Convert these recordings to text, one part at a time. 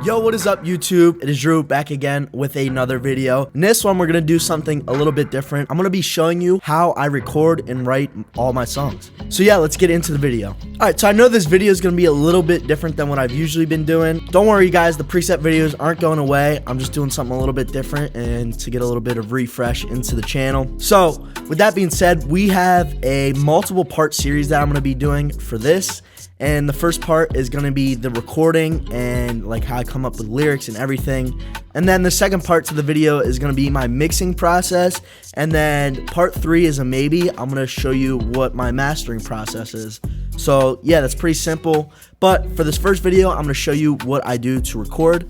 Yo, what is up, YouTube? It is Drew back again with another video. In this one, we're gonna do something a little bit different. I'm gonna be showing you how I record and write all my songs. So yeah, let's get into the video. All right, so I know this video is gonna be a little bit different than what I've usually been doing. Don't worry, guys, the preset videos aren't going away. I'm just doing something a little bit different and to get a little bit of refresh into the channel. So with that being said, we have a multiple part series that I'm gonna be doing for this. And the first part is going to be the recording and like how I come up with lyrics and everything. And then the second part to the video is going to be my mixing process. And then part 3 is a maybe. I'm going to show you what my mastering process is. So yeah, that's pretty simple. But for this first video, I'm going to show you what I do to record.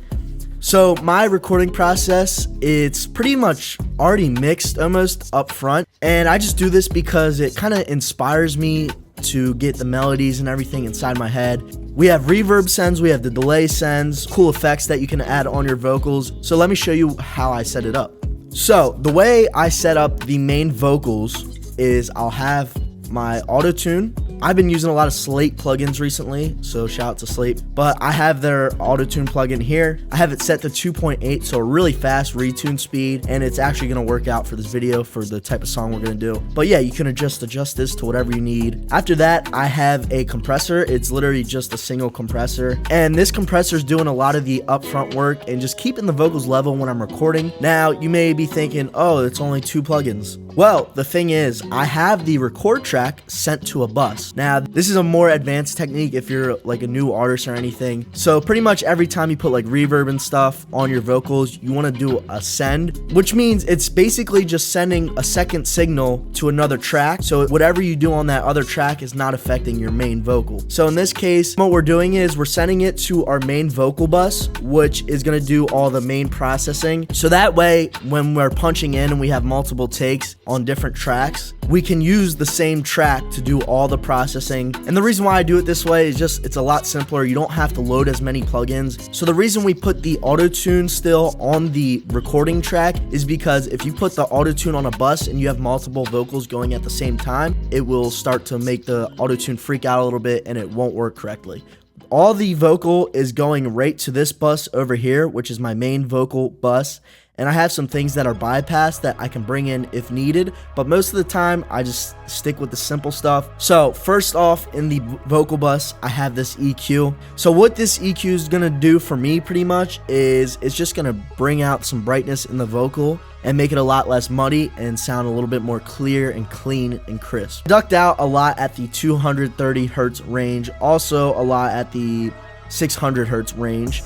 So my recording process, it's pretty much already mixed almost up front. And I just do this because it kind of inspires me to get the melodies and everything inside my head. We have reverb sends, we have the delay sends, cool effects that you can add on your vocals. So let me show you how I set it up. So the way I set up the main vocals is I'll have my auto-tune. I've been using a lot of Slate plugins recently, so shout out to Slate, but I have their auto-tune plugin here. I have it set to 2.8, so a really fast retune speed, and it's actually gonna work out for this video for the type of song we're gonna do. But yeah, you can adjust this to whatever you need. After that, I have a compressor. It's literally just a single compressor, and this compressor is doing a lot of the upfront work and just keeping the vocals level when I'm recording. Now, you may be thinking, oh, it's only 2 plugins. Well, the thing is, I have the record track sent to a bus. Now, this is a more advanced technique if you're like a new artist or anything. So pretty much every time you put like reverb and stuff on your vocals, you want to do a send, which means it's basically just sending a second signal to another track. So whatever you do on that other track is not affecting your main vocal. So in this case, what we're doing is we're sending it to our main vocal bus, which is going to do all the main processing. So that way, when we're punching in and we have multiple takes on different tracks, we can use the same track to do all the processing. And the reason why I do it this way is just it's a lot simpler. You don't have to load as many plugins. So the reason we put the auto-tune still on the recording track is because if you put the auto-tune on a bus and you have multiple vocals going at the same time, it will start to make the auto-tune freak out a little bit and it won't work correctly. All the vocal is going right to this bus over here, which is my main vocal bus. And I have some things that are bypassed that I can bring in if needed, but most of the time I just stick with the simple stuff. So first off, in the vocal bus, I have this EQ. So what this EQ is gonna do for me pretty much is it's just gonna bring out some brightness in the vocal and make it a lot less muddy and sound a little bit more clear and clean and crisp. Ducked out a lot at the 230 hertz range, also a lot at the 600 hertz range.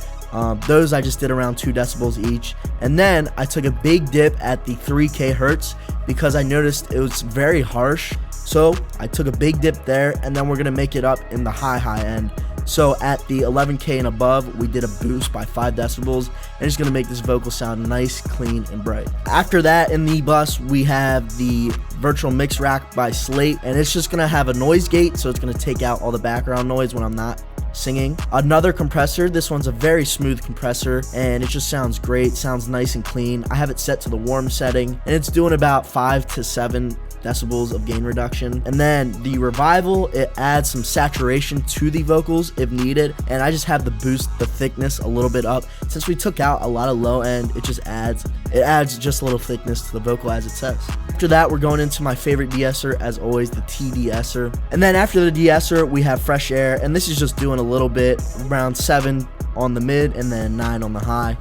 Those I just did around 2 decibels each. And then I took a big dip at the 3K hertz because I noticed it was very harsh. So I took a big dip there, and then we're gonna make it up in the high end. So at the 11K and above, we did a boost by 5 decibels, and it's gonna make this vocal sound nice, clean, and bright. After that, in the bus, we have the virtual mix rack by Slate, and it's just gonna have a noise gate, so it's gonna take out all the background noise when I'm not singing. Another compressor, this one's a very smooth compressor and it just sounds great, sounds nice and clean. I have it set to the warm setting and it's doing about 5 to 7 decibels of gain reduction. And then the revival, it adds some saturation to the vocals if needed, and I just have to boost the thickness a little bit up. Since we took out a lot of low end, it adds just a little thickness to the vocal, as it says. After that, we're going into my favorite de-esser, as always, the de-esser. And then after the de-esser, we have fresh air, and this is just doing a little bit, around 7 on the mid and then 9 on the high.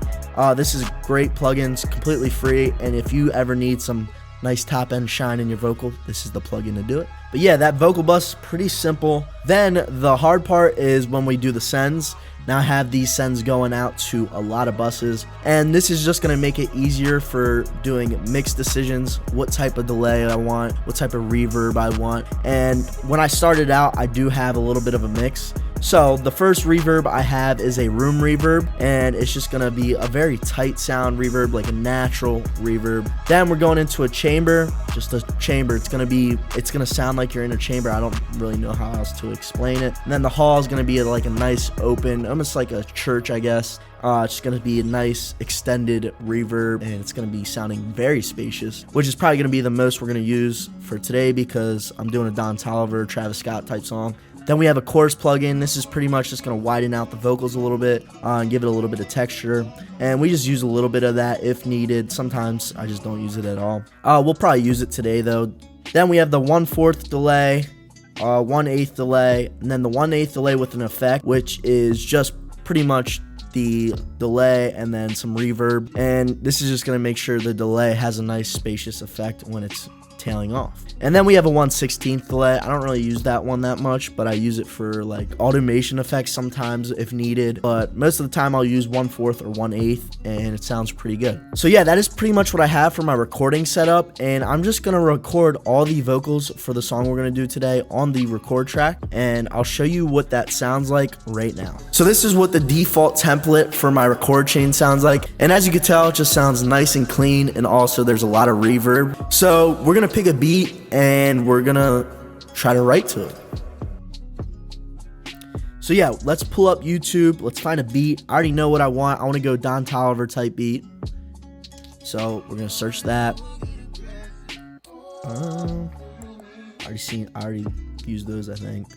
This is great plugins, completely free, and if you ever need some nice top end shine in your vocal, this is the plugin to do it. But yeah, that vocal bus, pretty simple. Then the hard part is when we do the sends. Now I have these sends going out to a lot of buses, and this is just going to make it easier for doing mix decisions, what type of delay I want, what type of reverb I want. And when I started out, I do have a little bit of a mix. So the first reverb I have is a room reverb, and it's just gonna be a very tight sound reverb, like a natural reverb. Then we're going into a chamber, just a chamber. It's gonna sound like you're in a chamber. I don't really know how else to explain it. And then the hall is gonna be like a nice open, almost like a church, I guess. It's just going to be a nice extended reverb, and it's going to be sounding very spacious, which is probably going to be the most we're going to use for today because I'm doing a Don Toliver, Travis Scott type song. Then we have a chorus plugin. This is pretty much just going to widen out the vocals a little bit and give it a little bit of texture. And we just use a little bit of that if needed. Sometimes I just don't use it at all. We'll probably use it today though. Then we have the 1/4 delay, 1/8 delay, and then the 1/8 delay with an effect, which is just pretty much the delay and then some reverb. And this is just going to make sure the delay has a nice spacious effect when it's tailing off. And then we have a 1/16 delay. I don't really use that one that much, but I use it for like automation effects sometimes if needed. But most of the time I'll use 1/4 or 1/8 and it sounds pretty good. So yeah, that is pretty much what I have for my recording setup. And I'm just gonna record all the vocals for the song we're gonna do today on the record track. And I'll show you what that sounds like right now. So this is what the default template for my record chain sounds like. And as you can tell, it just sounds nice and clean. And also there's a lot of reverb. So we're gonna pick a beat and we're gonna try to write to it. So yeah, let's pull up YouTube. Let's find a beat. I already know what I want. I want to go Don Toliver type beat. So we're gonna search that. I already used those, I think.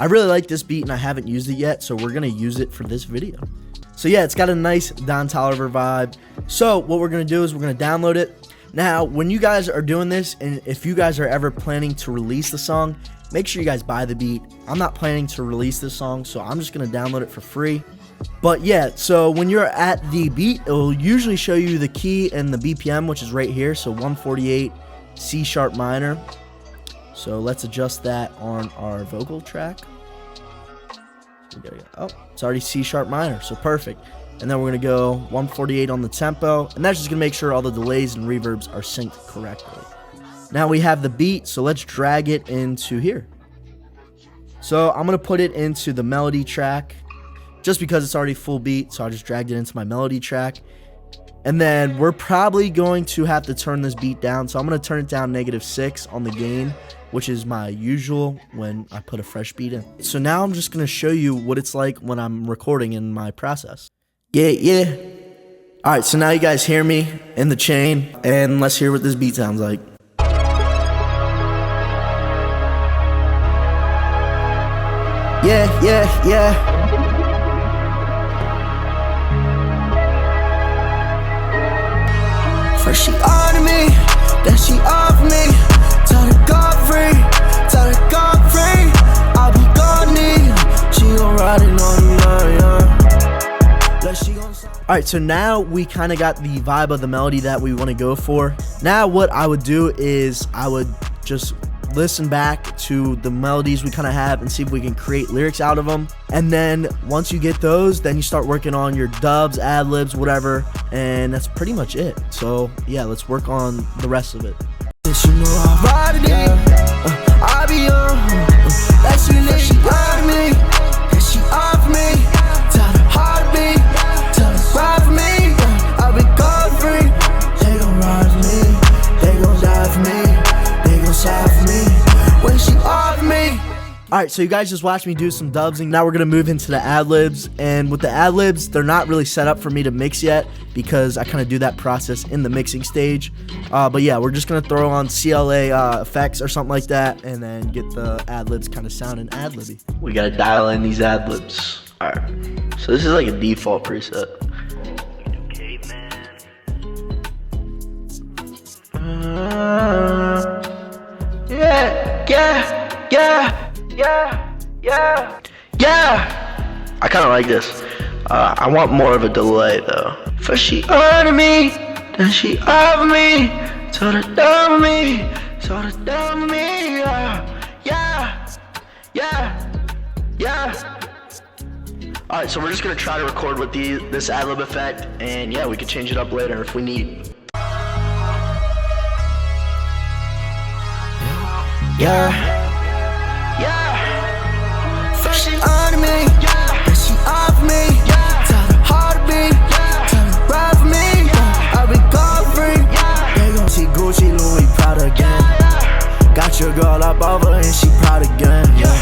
I really like this beat and I haven't used it yet, so we're gonna use it for this video. So yeah, it's got a nice Don Toliver vibe. So what we're gonna do is we're gonna download it. Now, when you guys are doing this, and if you guys are ever planning to release the song, make sure you guys buy the beat. I'm not planning to release this song, so I'm just going to download it for free. But yeah, so when you're at the beat, it will usually show you the key and the BPM, which is right here. So 148 C sharp minor. So let's adjust that on our vocal track. Oh, it's already C sharp minor, so perfect. And then we're going to go 148 on the tempo. And that's just going to make sure all the delays and reverbs are synced correctly. Now we have the beat, so let's drag it into here. So I'm going to put it into the melody track just because it's already full beat. So I just dragged it into my melody track. And then we're probably going to have to turn this beat down. So I'm going to turn it down -6 on the gain, which is my usual when I put a fresh beat in. So now I'm just going to show you what it's like when I'm recording in my process. Yeah. All right, so now you guys hear me in the chain, and let's hear what this beat sounds like. Yeah. First she on me, then she off me. Tell her go free, I'll be gone, she gon' ride it on me, yeah. Alright, so now we kind of got the vibe of the melody that we want to go for. Now what I would do is I would just listen back to the melodies we kind of have and see if we can create lyrics out of them. And then once you get those, then you start working on your dubs, ad-libs, whatever. And that's pretty much it. So yeah, let's work on the rest of it. You know I ride it, I be on, that she lit, she on me, that she off me, tell her heartbeat, tell her ride for me, I be gone free, they gon' ride for me, they gon' die for me, they gon' side for me, when she off me. Alright, so you guys just watched me do some dubs, and now we're going to move into the ad-libs. And with the ad-libs, they're not really set up for me to mix yet because I kind of do that process in the mixing stage. But yeah, we're just going to throw on CLA effects or something like that and then get the ad-libs kind of sounding ad-libby. We got to dial in these ad-libs. Alright, so this is like a default preset. Yeah. I kind of like this. I want more of a delay though. First she on me, then she off me, told her down me, yeah. Alright, so we're just gonna try to record with this ad-lib effect, and yeah, we could change it up later if we need. Yeah. First she on me, then she off me, tell her heartbeat, tell her ride for me, I be gone free, they gon' see Gucci, Louis, Prada again, got your girl up over and she proud again, yeah.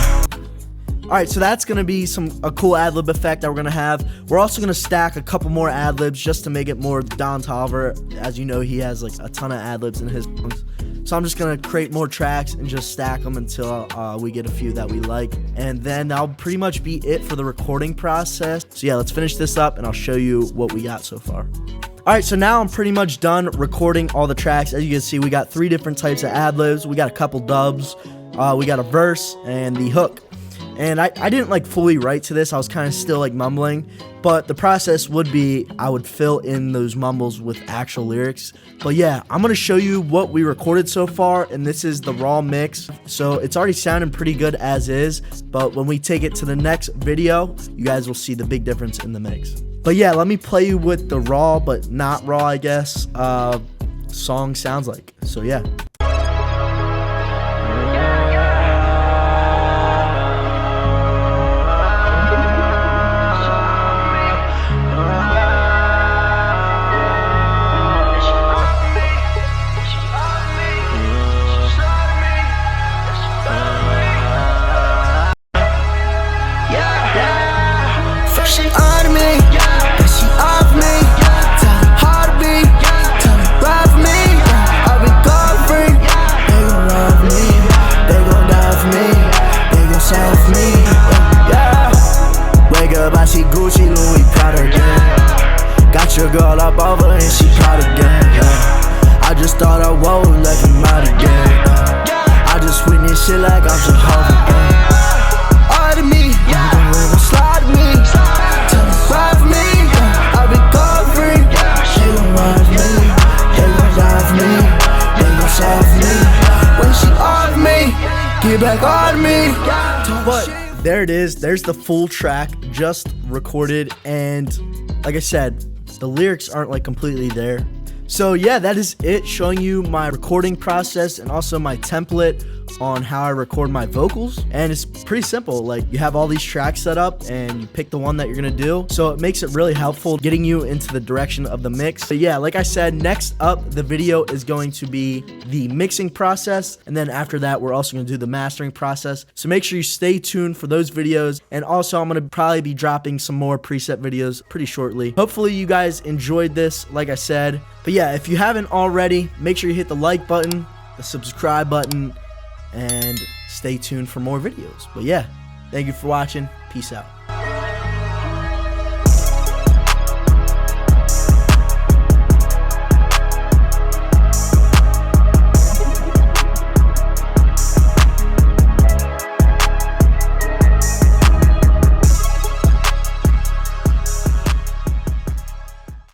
Alright, so that's going to be a cool ad-lib effect that we're going to have. We're also going to stack a couple more ad-libs just to make it more Don Toliver. As you know, he has like a ton of ad-libs in his songs. So I'm just gonna create more tracks and just stack them until we get a few that we like, and then that'll pretty much be it for the recording process. So yeah, let's finish this up and I'll show you what we got so far. Alright, so now I'm pretty much done recording all the tracks. As you can see, we got 3 different types of ad-libs. We got a couple dubs, we got a verse, and the hook. And I didn't like fully write to this. I was kind of still like mumbling, but the process would be I would fill in those mumbles with actual lyrics. But yeah, I'm gonna show you what we recorded so far, and this is the raw mix. So it's already sounding pretty good as is, but when we take it to the next video, you guys will see the big difference in the mix. But yeah, let me play you with the raw but not raw, I guess, song sounds like. So yeah. Your girl up over and she caught again, yeah. I just thought I would let him out again, yeah. I just witnessed shit like I'm Jehovah, yeah. All to me, yeah. The river slide me, till they ride for me, yeah. I be gone free, yeah. They gon' ride for me, they gon' die for me, they gon' side for me. When she off me, get back on me. But there it is, there's the full track just recorded, and like I said, the lyrics aren't like completely there. So yeah, that is it, showing you my recording process and also my template on how I record my vocals. And it's pretty simple. Like, you have all these tracks set up and you pick the one that you're gonna do. So it makes it really helpful getting you into the direction of the mix. But yeah, like I said, next up the video is going to be the mixing process, and then after that we're also gonna do the mastering process. So make sure you stay tuned for those videos, and also I'm gonna probably be dropping some more preset videos pretty shortly. Hopefully you guys enjoyed this, like I said. But yeah, if you haven't already, make sure you hit the like button, the subscribe button, and stay tuned for more videos. But yeah, thank you for watching. Peace out.